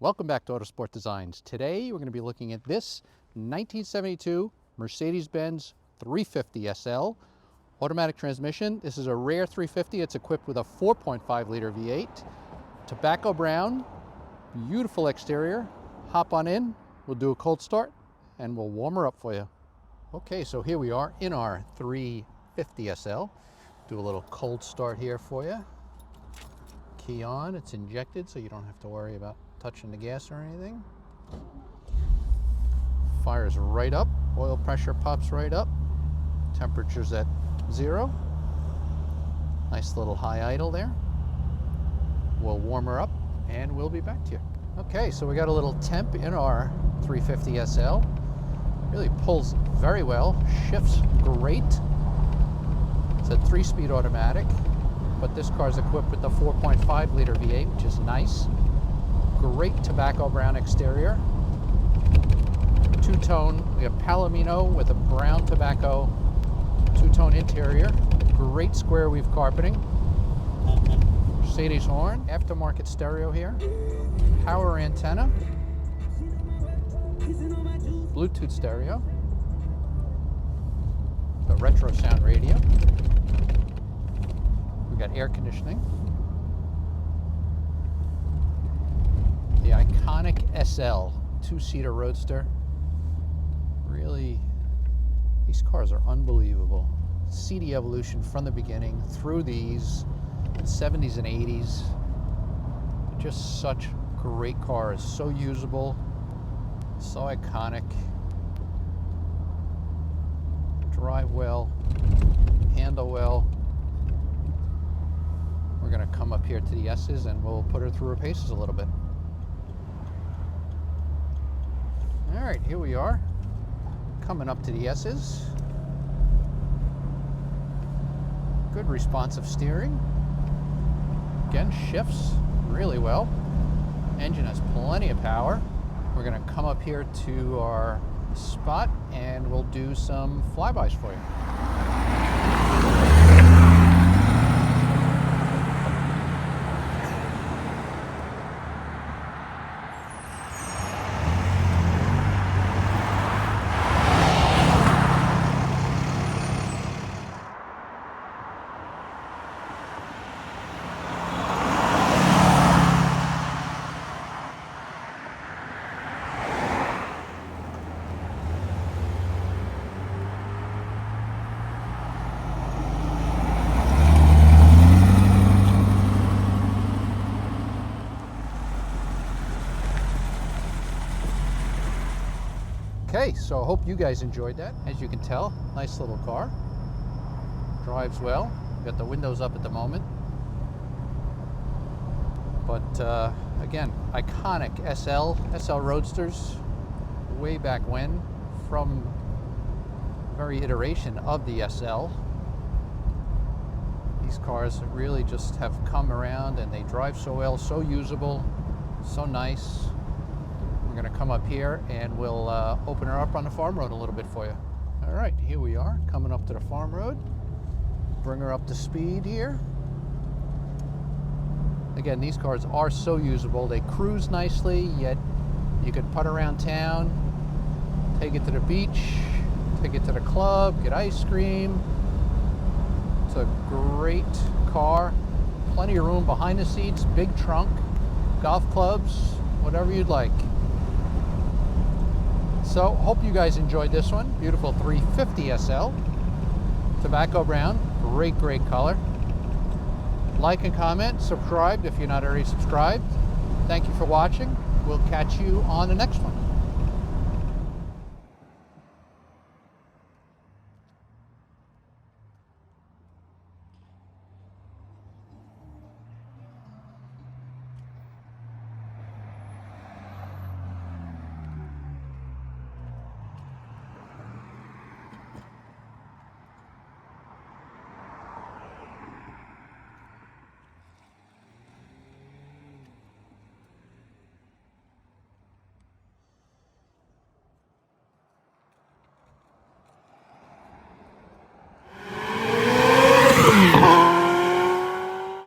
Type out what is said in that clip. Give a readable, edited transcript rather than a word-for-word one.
Welcome back to Autosport Designs. Today we're going to be looking at this 1972 Mercedes Benz 350 SL automatic transmission. This is a rare 350. It's equipped with a 4.5 liter V8, tobacco brown, beautiful exterior. Hop on in, we'll do a cold start and we'll warm her up for you. Okay, so here we are in our 350 SL. Do a little cold start here for you. Key on, it's injected so you don't have to worry about touching the gas or anything. Fires right up, oil pressure pops right up, temperature's at 0. Nice little high idle there. We'll warm her up and we'll be back to you. Okay, so we got a little temp in our 350 SL. Really pulls very well, shifts great. It's a 3-speed automatic, but this car is equipped with the 4.5 liter V8, which is nice. Great tobacco brown exterior. Two-tone, we have Palomino with a brown tobacco two-tone interior. Great square weave carpeting. Mercedes horn, aftermarket stereo here. Power antenna. Bluetooth stereo. The retro sound radio. We got air conditioning. The iconic SL 2-seater Roadster. Really, these cars are unbelievable. CD evolution from the beginning through these 70s and 80s. Just such great cars, so usable, so iconic. Drive well, handle well. We're gonna come up here to the S's and we'll put her through her paces a little bit. All right, here we are, coming up to the S's. Good responsive steering. Again, shifts really well. Engine has plenty of power. We're gonna come up here to our spot and we'll do some flybys for you. Okay, so I hope you guys enjoyed that. As you can tell, nice little car. Drives well. Got the windows up at the moment. But again, iconic SL Roadsters way back when, from very iteration of the SL. These cars really just have come around and they drive so well, so usable, so nice. We're going to come up here and we'll open her up on the farm road a little bit for you. All right, here we are coming up to the farm road. Bring her up to speed here. Again, these cars are so usable. They cruise nicely, yet you can putt around town, take it to the beach, take it to the club, get ice cream. It's a great car. Plenty of room behind the seats, big trunk, golf clubs, whatever you'd like. So, hope you guys enjoyed this one. Beautiful 350 SL. Tobacco brown, great color. Like and comment, subscribe if you're not already subscribed. Thank you for watching. We'll catch you on the next one.